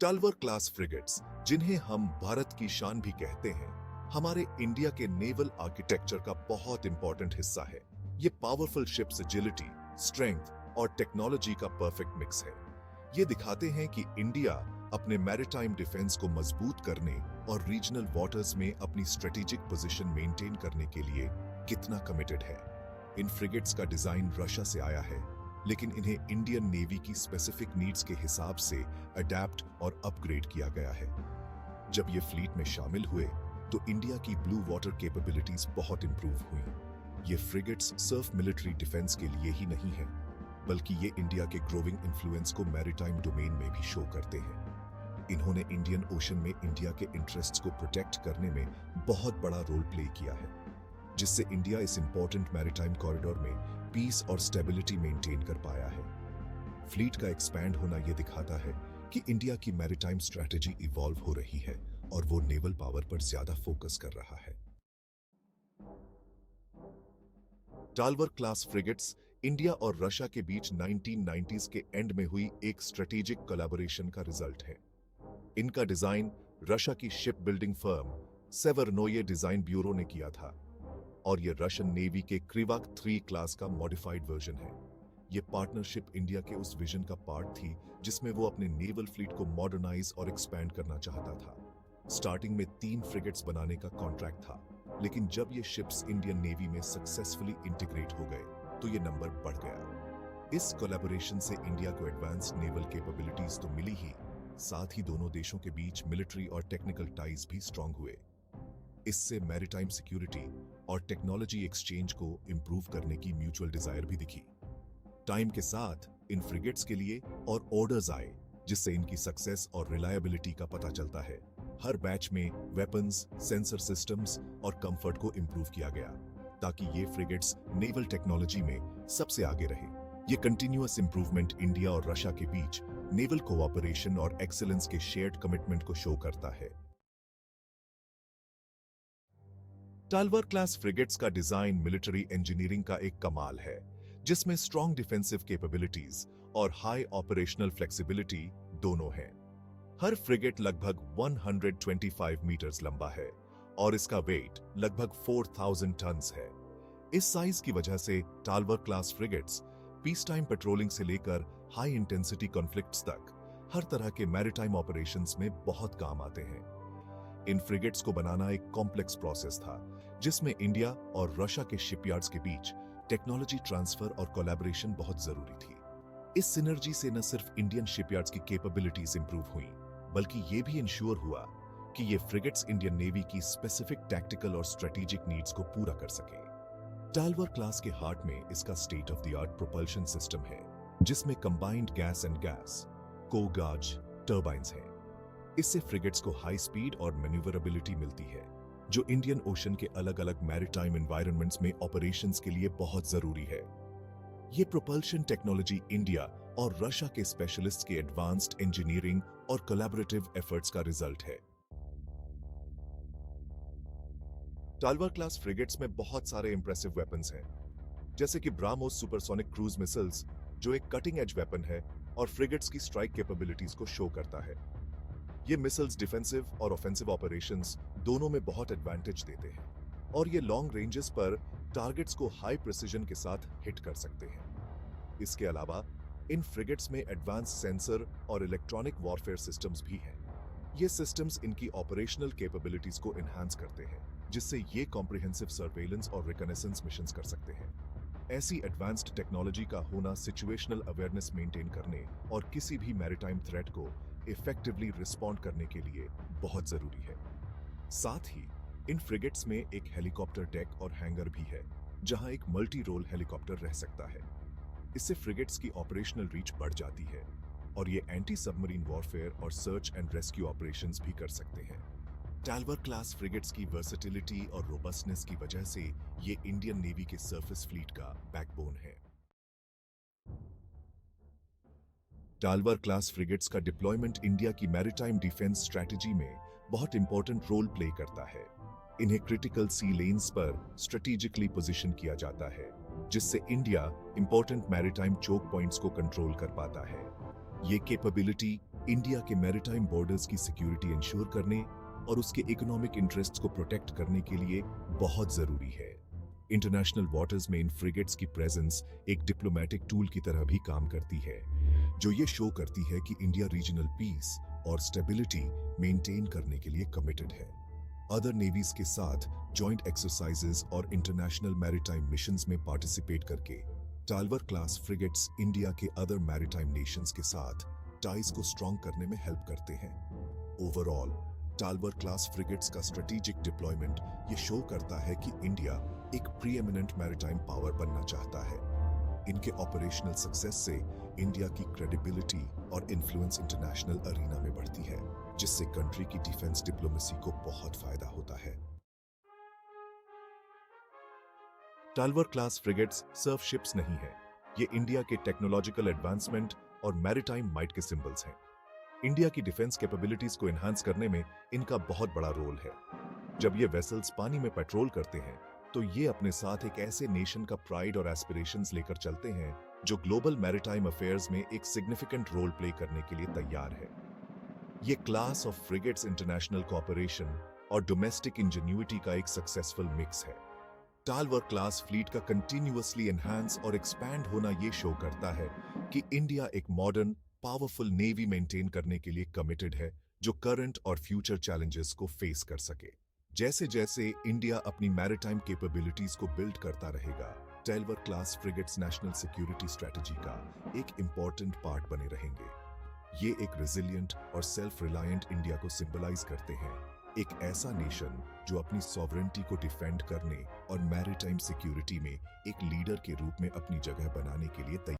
टालवर class frigates, जिन्हें हम भारत की शान भी कहते हैं, हमारे इंडिया के नेवल आर्किटेक्चर का बहुत इंपॉर्टेंट हिस्सा है। ये पावरफुल शिप्स एजिलिटी, स्ट्रेंथ और टेक्नोलॉजी का परफेक्ट मिक्स है। ये दिखाते हैं कि इंडिया अपने मैरिटाइम डिफेंस को मजबूत करने और रीजनल वाटर्स में अपनी स्ट्रेटेजिक पोजीशन मेंटेन करने के लिए कितना कमिटेड है। इन फ्रिगेट्स का डिजाइन रशिया से आया है, लेकिन इन्हें इंडियन नेवी की स्पेसिफिक नीड्स के हिसाब से अडेप्ट और अपग्रेड किया गया है। जब ये फ्लीट में शामिल हुए तो इंडिया की ब्लू वाटर कैपेबिलिटीज बहुत इंप्रूव हुई। ये फ्रिगेट्स सिर्फ मिलिट्री डिफेंस के लिए ही नहीं है, बल्कि ये इंडिया के ग्रोइंग इन्फ्लुएंस को मैरिटाइम डोमेन में भी शो करते हैं। इन्होंने इंडियन ओशन में इंडिया के इंटरेस्ट्स को प्रोटेक्ट करने में बहुत बड़ा रोल प्ले किया है, जिससे इंडिया इस इंपॉर्टेंट मैरिटाइम कॉरिडोर में पीस और स्टेबिलिटी मेंटेन कर पाया है। फ्लीट का एक्सपैंड होना यह दिखाता है कि इंडिया की मैरिटाइम स्ट्रैटेजी इवॉल्व हो रही है और वो नेवल पावर पर ज्यादा फोकस कर रहा है। टालवर क्लास फ्रिगेट्स इंडिया और रशिया के बीच 1990s के एंड में हुई एक स्ट्रेटेजिक कोलैबोरेशन का रिजल्ट है। इनका डिजाइन रशिया की ship building firm Severnoye design bureau ने किया था और यह रशियन नेवी के क्रिवाक 3 क्लास का मॉडिफाइड वर्जन है। यह पार्टनरशिप इंडिया के उस विजन का पार्ट थी जिसमें वो अपने नेवल फ्लीट को मॉडर्नाइज और एक्सपैंड करना चाहता था। स्टार्टिंग में 3 फ्रिगेट्स बनाने का कॉन्ट्रैक्ट था, लेकिन जब ये शिप्स इंडियन नेवी में सक्सेसफुली इंटीग्रेट हो गए तो ये नंबर बढ़ गया। इस कोलैबोरेशन से इंडिया को एडवांस्ड नेवल कैपेबिलिटीज तो मिली ही, साथ ही दोनों देशों के बीच मिलिट्री और टेक्निकल टाइज भी स्ट्रांग हुए। इससे मैरिटाइम सिक्योरिटी और टेक्नोलॉजी एक्सचेंज को इंप्रूव करने की म्यूचुअल डिजायर भी दिखी। टाइम के साथ इन फ्रिगेट्स के लिए और ऑर्डर्स आए, जिससे इनकी सक्सेस और रिलायबिलिटी का पता चलता है। हर बैच में वेपन्स, सेंसर सिस्टम्स और कंफर्ट को इंप्रूव किया गया ताकि ये फ्रिगेट्स नेवल टेक्नोलॉजी में सबसे आगे रहे। ये कंटिन्यूअस इंप्रूवमेंट इंडिया और रशिया के बीच नेवल कोऑपरेशन और एक्सीलेंस के शेयर्ड कमिटमेंट को शो करता है। टालवर क्लास फ्रिगेट्स का डिजाइन मिलिट्री इंजीनियरिंग का एक कमाल है, जिसमें स्ट्रॉन्ग डिफेंसिव कैपेबिलिटीज और हाई ऑपरेशनल फ्लेक्सिबिलिटी दोनों हैं। हर फ्रिगेट लगभग 125 मीटर्स लंबा है और इसका वेट लगभग 4000 टन्स है। इस साइज की वजह से Talwar class frigates peace time patrolling से लेकर हाई इंटेंसिटी कॉन्फ्लिक्ट्स तक हर तरह के मैरिटाइम ऑपरेशंस में बहुत काम आते हैं। इन फ्रिगेट्स को बनाना एक कॉम्प्लेक्स प्रोसेस था, जिसमें इंडिया और रशिया के शिपयार्ड्स के बीच टेक्नोलॉजी ट्रांसफर और कोलैबोरेशन बहुत जरूरी थी। इस सिनर्जी से न सिर्फ इंडियन शिपयार्ड्स की कैपेबिलिटीज इंप्रूव हुई, बल्कि ये भी इंश्योर हुआ कि ये फ्रिगेट्स इंडियन नेवी की स्पेसिफिक टैक्टिकल और स्ट्रेटेजिक नीड्स को पूरा कर सके। टालवर क्लास के हार्ट में इसका state of the art propulsion system है, जिसमें combined gas and gas COGAG turbines हैं। इससे फ्रिगेट्स को हाई स्पीड और मैन्यूवरेबिलिटी मिलती है, जो इंडियन ओशन के अलग अलग मैरिटाइम एनवायरनमेंट्स में ऑपरेशंस के लिए बहुत जरूरी है। ये प्रोपल्शन टेक्नोलॉजी इंडिया और रशिया के स्पेशलिस्ट्स के एडवांस्ड इंजीनियरिंग और कोलैबोरेटिव एफर्ट्स का रिजल्ट है। टालवर क्लास फ्रिगेट्स में बहुत सारे इंप्रेसिव वेपन्स हैं, जैसे कि ब्राह्मोस सुपरसोनिक क्रूज मिसाइल्स, जो एक कटिंग एज वेपन है और फ्रिगेट्स की स्ट्राइक कैपेबिलिटीज को शो करता है। ये मिसाइल्स डिफेंसिव और ऑफेंसिव ऑपरेशंस दोनों में बहुत एडवांटेज देते हैं और ये लॉन्ग रेंजेस पर टारगेट्स को हाई प्रिसीजन के साथ हिट कर सकते हैं। इसके अलावा इन फ्रिगेट्स में एडवांस सेंसर और इलेक्ट्रॉनिक वॉरफेयर सिस्टम्स भी हैं। ये सिस्टम्स इनकी ऑपरेशनल कैपेबिलिटीज को एनहांस करते हैं, जिससे ये कॉम्प्रिहेंसिव सर्वेलेंस और रिकनेसेंस मिशंस कर सकते हैं। ऐसी एडवांस्ड टेक्नोलॉजी का होना सिचुएशनल अवेयरनेस मेंटेन करने और किसी भी मैरिटाइम थ्रेट को इफेक्टिवली रिस्पॉन्ड करने के लिए बहुत जरूरी है। साथ ही इन फ्रिगेट्स में एक हेलीकॉप्टर डेक और हैंगर भी है, जहां एक मल्टी रोल हेलीकॉप्टर रह सकता है। इससे फ्रिगेट्स की ऑपरेशनल रीच बढ़ जाती है और ये एंटी सबमरीन वॉरफेयर और सर्च एंड रेस्क्यू ऑपरेशंस भी कर सकते हैं। टालवर क्लास फ्रिगेट्स की वर्सेटिलिटी और रोबस्टनेस की वजह से ये इंडियन नेवी के सरफेस फ्लीट का बैकबोन है। टालवर क्लास फ्रिगेट्स का डिप्लॉयमेंट इंडिया की मैरिटाइम डिफेंस स्ट्रैटेजी में बहुत इंपॉर्टेंट रोल प्ले करता है। इन्हें क्रिटिकल सी लेन्स पर स्ट्रेटेजिकली पोजीशन किया जाता है, जिससे India important maritime choke points को कंट्रोल कर पाता है। ये कैपेबिलिटी इंडिया के मैरिटाइम बॉर्डर्स की सिक्योरिटी इंश्योर करने और उसके इकोनॉमिक इंटरेस्ट्स को प्रोटेक्ट करने के लिए बहुत जरूरी है। इंटरनेशनल वाटर्स में इन फ्रिगेट्स की प्रेजेंस एक डिप्लोमेटिक टूल की तरह भी काम करती है, जो ये शो करती है कि इंडिया रीजनल पीस और स्टेबिलिटी मेंटेन करने के लिए कमिटेड है। अदर नेवीज के साथ जॉइंट एक्सरसाइजेस और इंटरनेशनल मैरिटाइम मिशंस में पार्टिसिपेट करके टालवर क्लास फ्रिगेट्स इंडिया के अदर मैरिटाइम नेशंस के साथ टाइज को स्ट्रॉन्ग करने में हेल्प करते हैं। ओवरऑल टालवर क्लास फ्रिगेट्स का स्ट्रेटेजिक डिप्लॉयमेंट ये शो करता है कि इंडिया एक प्रीएमिनेंट मैरिटाइम पावर बनना चाहता है। इनके ऑपरेशनल सक्सेस से इंडिया की क्रेडिबिलिटी और इन्फ्लुएंस इंटरनेशनल अरीना में बढ़ती है, जिससे कंट्री की डिफेंस डिप्लोमेसी को बहुत फायदा होता है। Talwar class frigates Surf ships नहीं है, ये इंडिया के टेक्नोलॉजिकल एडवांसमेंट और मैरिटाइम माइट के सिंबल्स हैं। इंडिया की डिफेंस कैपेबिलिटीज को एनहांस करने में इनका बहुत बड़ा रोल है। जब ये वेसल्स पानी में पेट्रोल करते हैं तो ये अपने साथ एक ऐसे नेशन का प्राइड और एस्पिरेशंस लेकर चलते हैं जो ग्लोबल मैरिटाइम अफेयर्स में एक सिग्निफिकेंट रोल प्ले करने के लिए तैयार है। ये class of frigates international cooperation और डोमेस्टिक इंजेन्युइटी का एक सक्सेसफुल मिक्स है। टालवर क्लास फ्लीट का कंटिन्यूअसली एनहांस और एक्सपैंड होना ये शो करता है कि इंडिया एक मॉडर्न पावरफुल नेवी मेंटेन करने के लिए कमिटेड है, जो करंट और फ्यूचर चैलेंजेस को फेस कर सके। जैसे जैसे इंडिया अपनी मैरिटाइम कैपेबिलिटीज को बिल्ड करता रहेगा, Talwar class frigates national security strategy का एक इंपॉर्टेंट पार्ट बने रहेंगे। ये एक रेजिलिएंट और सेल्फ रिलायंट इंडिया को सिंबलाइज करते हैं, एक ऐसा नेशन जो अपनी सॉवरेंटी को डिफेंड करने और मैरिटाइम सिक्योरिटी में एक लीडर के रूप में अपनी जगह बनाने के लिए तैयार